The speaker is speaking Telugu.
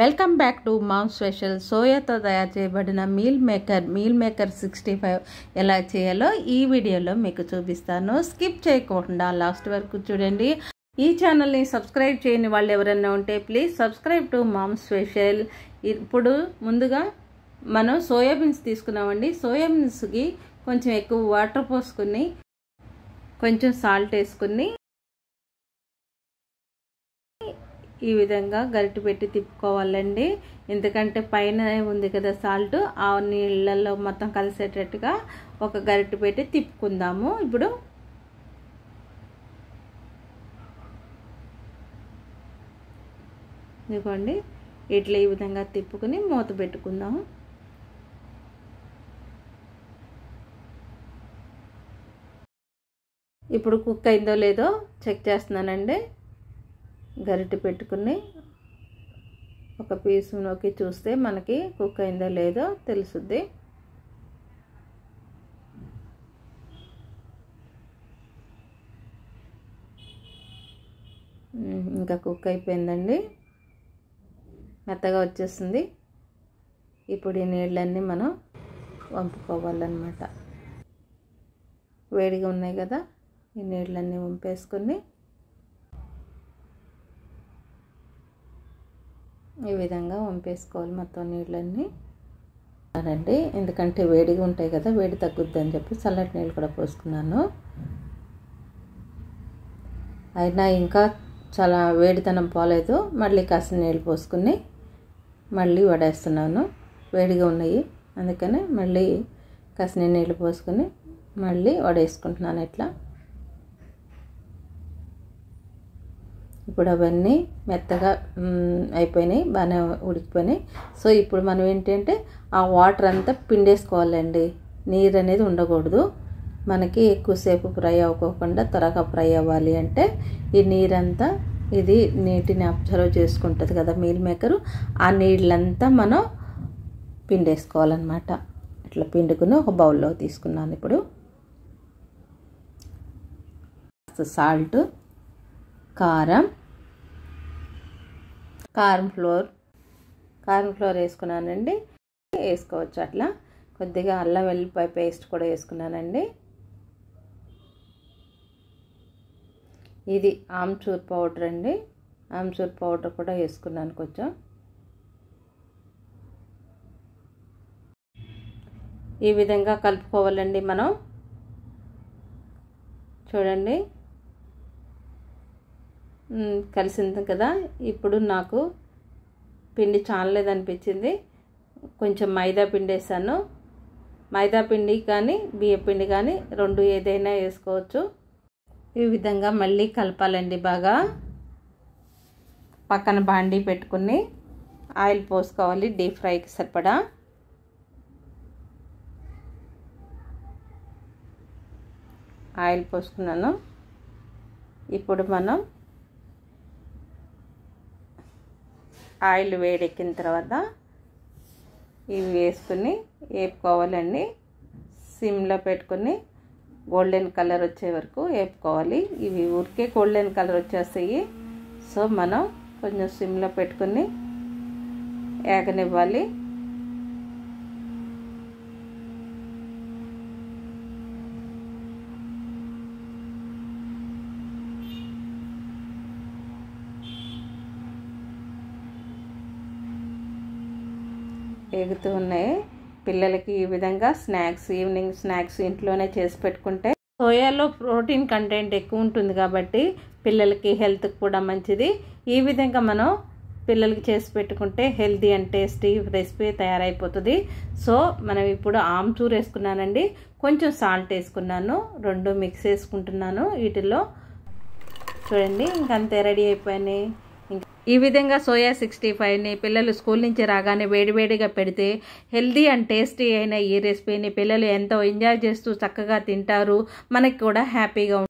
Welcome back to mom special. సోయాతో తయారు చేయబడిన మీల్ మేకర్ 65 ఎలా చేయాలో ఈ వీడియోలో మీకు చూపిస్తాను. స్కిప్ చేయకుండా లాస్ట్ వరకు చూడండి. ఈ ఛానల్ని సబ్స్క్రైబ్ చేయని వాళ్ళు ఎవరైనా ఉంటే please subscribe to mom special. ఇప్పుడు ముందుగా మనం సోయాబీన్స్ తీసుకున్నామండి. సోయాబీన్స్కి కొంచెం ఎక్కువ వాటర్ పోసుకుని కొంచెం సాల్ట్ వేసుకుని ఈ విధంగా గరిటె పెట్టి తిప్పుకోవాలండి. ఎందుకంటే పైన ఉంది కదా సాల్ట్, ఆ నీళ్ళల్లో మొత్తం కలిసేటట్టుగా ఒక గరిటె పెట్టి తిప్పుకుందాము. ఇప్పుడు ఇదిగోండి, ఇట్లా ఈ విధంగా తిప్పుకుని మూత పెట్టుకుందాము. ఇప్పుడు కుక్ అయిందో లేదో చెక్ చేస్తున్నానండి. గరిటె పెట్టుకుని ఒక పీసు నొక్కి చూస్తే మనకి కుక్ అయిందో లేదో తెలుస్తుంది. ఇంకా కుక్ అయిపోయిందండి, మెత్తగా వచ్చేస్తుంది. ఇప్పుడు ఈ నీళ్ళన్నీ మనం వంపుకోవాలన్నమాట. వేడిగా ఉన్నాయి కదా, ఈ నీళ్ళన్నీ వంపేసుకొని ఈ విధంగా వంపేసుకోవాలి మొత్తం నీళ్ళన్నీ అనండి. ఎందుకంటే వేడిగా ఉంటాయి కదా, వేడి తగ్గుద్ది అని చెప్పి చల్లటి నీళ్ళు కూడా పోసుకున్నాను. అయినా ఇంకా చాలా వేడితనం పోలేదు. మళ్ళీ కాసిన నీళ్ళు పోసుకుని మళ్ళీ వడేస్తున్నాను. వేడిగా ఉన్నాయి అందుకని మళ్ళీ కాసిన నీళ్ళు పోసుకొని మళ్ళీ వడేసుకుంటున్నాను. ఇట్లా ఇప్పుడు అవన్నీ మెత్తగా అయిపోయినాయి, బాగానే ఉడికిపోయినాయి. సో ఇప్పుడు మనం ఏంటంటే ఆ వాటర్ అంతా పిండేసుకోవాలండి. నీరు అనేది ఉండకూడదు. మనకి ఎక్కువసేపు ఫ్రై అవ్వకుండా త్వరగా ఫ్రై అవ్వాలి అంటే ఈ నీరంతా ఇది నీటిని అబ్జర్వ్ చేసుకుంటుంది కదా మీల్ మేకరు, ఆ నీళ్ళంతా మనం పిండేసుకోవాలన్నమాట. ఇట్లా పిండుకుని ఒక బౌల్లో తీసుకున్నాను. ఇప్పుడు సాల్ట్, కారం ఫ్లోర్ వేసుకున్నానండి. వేసుకోవచ్చు అట్లా. కొద్దిగా అల్లం వెల్లిపాయ పేస్ట్ కూడా వేసుకున్నానండి. ఇది ఆమ్చూర్ పౌడర్ అండి. ఆమ్చూర్ పౌడర్ కూడా వేసుకున్నాను కొంచెం. ఈ విధంగా కలుపుకోవాలండి మనం. చూడండి, కలిసింది కదా. ఇప్పుడు నాకు పిండి చాలలేదనిపించింది, కొంచెం మైదా పిండి వేసాను. మైదా పిండి కానీ బియ్య పిండి కానీ రెండు ఏదైనా వేసుకోవచ్చు. ఈ విధంగా మళ్ళీ కలపాలండి బాగా. పక్కన బాండీ పెట్టుకుని ఆయిల్ పోసుకోవాలి డీప్ ఫ్రైకి సరిపడా. ఆయిల్ పోసుకున్నాను. ఇప్పుడు మనం ఆయిల్ వేడెక్కిన తర్వాత ఇవి వేసుకుని వేపుకోవాలండి. సిమ్లో పెట్టుకుని గోల్డెన్ కలర్ వచ్చే వరకు వేపుకోవాలి. ఇవి ఊరికే గోల్డెన్ కలర్ వచ్చేస్తాయి. సో మనం కొంచెం సిమ్లో పెట్టుకుని వేగనివ్వాలి. వేగుతూ ఉన్నాయి. పిల్లలకి ఈ విధంగా ఈవినింగ్ స్నాక్స్ ఇంట్లోనే చేసి పెట్టుకుంటే సోయాలో ప్రోటీన్ కంటెంట్ ఎక్కువ ఉంటుంది కాబట్టి పిల్లలకి హెల్త్కి కూడా మంచిది. ఈ విధంగా మనం పిల్లలకి చేసి పెట్టుకుంటే హెల్తీ అండ్ టేస్టీ రెసిపీ తయారైపోతుంది. సో మనం ఇప్పుడు ఆమ్చూర్ వేసుకున్నానండి, కొంచెం సాల్ట్ వేసుకున్నాను, రెండు మిక్స్ చేసుకుంటున్నాను వీటిల్లో. చూడండి, ఇంకంతే రెడీ అయిపోయినాయి. ఈ విధంగా సోయా 65ని పిల్లలు స్కూల్ నుంచి రాగానే వేడివేడిగా పెడితే హెల్దీ అండ్ టేస్టీ అయిన ఈ రెసిపీని పిల్లలు ఎంతో ఎంజాయ్ చేస్తూ చక్కగా తింటారు. మనకి కూడా హ్యాపీగా